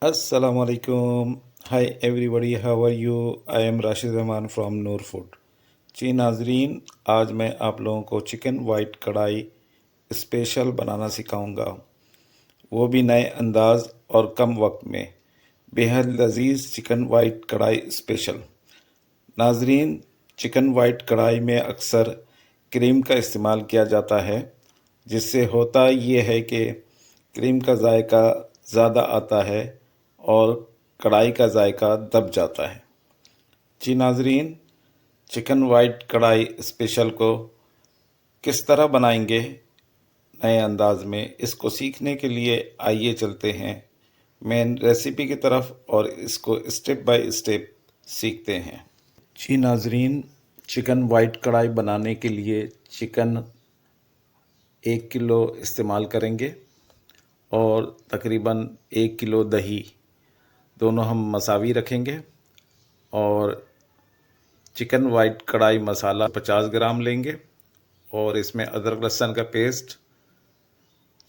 Assalamualaikum. Hi everybody, how are you? I am Rashid Rahman from Noor food. जी नाजरीन, आज मैं आप लोगों को चिकन वाइट कढ़ाई स्पेशल बनाना सिखाऊंगा, वो भी नए अंदाज और कम वक्त में। बेहद लजीज चिकन वाइट कढ़ाई स्पेशल। नाजरीन, चिकन वाइट कढ़ाई में अक्सर क्रीम का इस्तेमाल किया जाता है, जिससे होता ये है कि क्रीम का जायका ज़्यादा आता है और कढ़ाई का जायका दब जाता है। जी नाजरीन, चिकन वाइट कढ़ाई स्पेशल को किस तरह बनाएंगे नए अंदाज में, इसको सीखने के लिए आइए चलते हैं मेन रेसिपी की तरफ और इसको स्टेप बाय स्टेप सीखते हैं। जी नाजरीन, चिकन वाइट कढ़ाई बनाने के लिए चिकन 1 किलो इस्तेमाल करेंगे और तकरीबन 1 किलो दही, दोनों हम मसावी रखेंगे। और चिकन वाइट कढ़ाई मसाला 50 ग्राम लेंगे और इसमें अदरक लहसुन का पेस्ट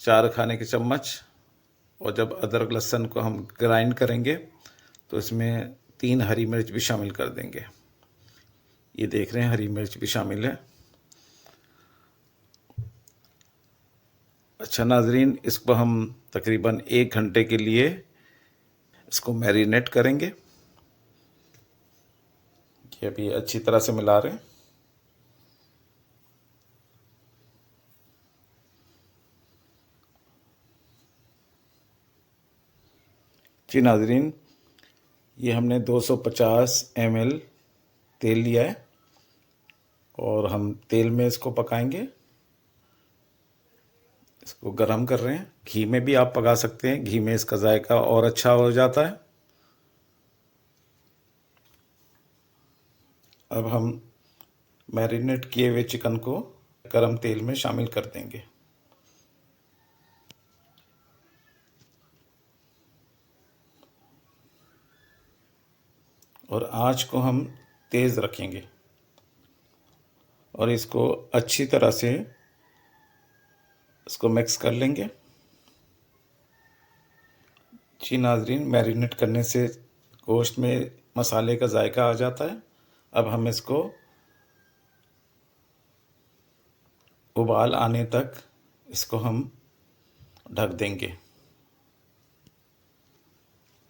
4 खाने के चम्मच। और जब अदरक लहसुन को हम ग्राइंड करेंगे तो इसमें 3 हरी मिर्च भी शामिल कर देंगे। ये देख रहे हैं, हरी मिर्च भी शामिल है। अच्छा नाजरीन, इसको हम तकरीबन 1 घंटे के लिए इसको मैरिनेट करेंगे। ये अभी अच्छी तरह से मिला रहे हैं। जी नाजरीन, ये हमने 250 ml तेल लिया है और हम तेल में इसको पकाएंगे। इसको गरम कर रहे हैं। घी में भी आप पका सकते हैं, घी में इसका जायका और अच्छा हो जाता है। अब हम मैरिनेट किए हुए चिकन को गरम तेल में शामिल कर देंगे और आंच को हम तेज़ रखेंगे और इसको अच्छी तरह से इसको मिक्स कर लेंगे। जी नाजरीन, मैरिनेट करने से गोश्त में मसाले का जायका आ जाता है। अब हम इसको उबाल आने तक इसको हम ढक देंगे।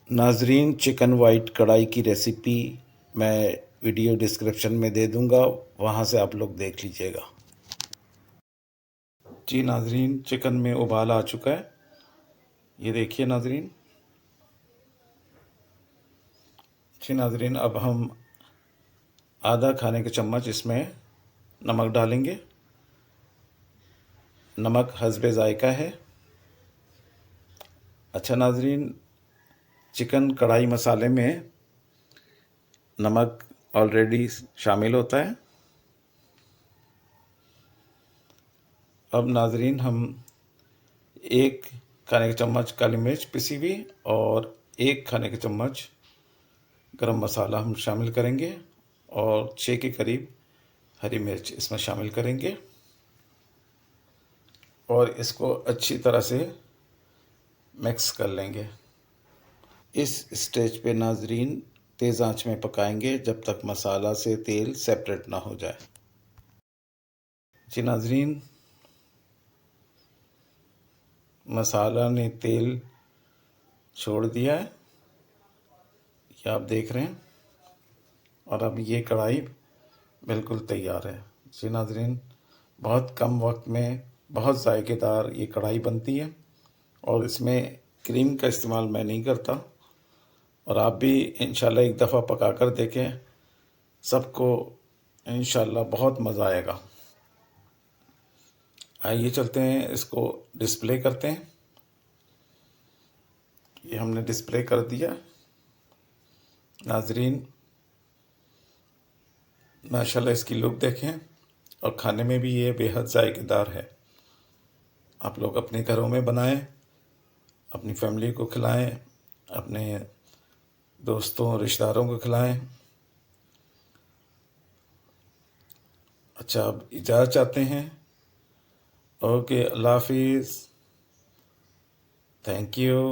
नाजरीन, चिकन वाइट कढ़ाई की रेसिपी मैं वीडियो डिस्क्रिप्शन में दे दूंगा, वहाँ से आप लोग देख लीजिएगा। जी नाजरीन, चिकन में उबाल आ चुका है, ये देखिए नाजरीन। जी नाजरीन, अब हम आधा खाने के चम्मच इसमें नमक डालेंगे। नमक हस्बे ज़ायका है। अच्छा नाजरीन, चिकन कढ़ाई मसाले में नमक ऑलरेडी शामिल होता है। अब नाजरीन, हम 1 खाने के चम्मच काली मिर्च पिसी हुई और 1 खाने के चम्मच गरम मसाला हम शामिल करेंगे और 6 के करीब हरी मिर्च इसमें शामिल करेंगे और इसको अच्छी तरह से मिक्स कर लेंगे। इस स्टेज पे नाजरीन तेज़ आंच में पकाएंगे जब तक मसाला से तेल सेपरेट ना हो जाए। जी नाजरीन, मसाला ने तेल छोड़ दिया है, ये आप देख रहे हैं। और अब ये कढ़ाई बिल्कुल तैयार है। जी नाजरीन, बहुत कम वक्त में बहुत जायकेदार ये कढ़ाई बनती है और इसमें क्रीम का इस्तेमाल मैं नहीं करता। और आप भी इंशाल्लाह एक दफ़ा पका कर देखें, सबको इंशाल्लाह बहुत मज़ा आएगा। आइए चलते हैं, इसको डिस्प्ले करते हैं। ये हमने डिस्प्ले कर दिया। नाजरीन, माशाल्लाह इसकी लुक देखें और खाने में भी ये बेहद जायकेदार है। आप लोग अपने घरों में बनाएं, अपनी फैमिली को खिलाएं, अपने दोस्तों रिश्तेदारों को खिलाएं। अच्छा, अब इजाज़त चाहते हैं। ओके, अल्लाह हाफिज़, थैंक यू।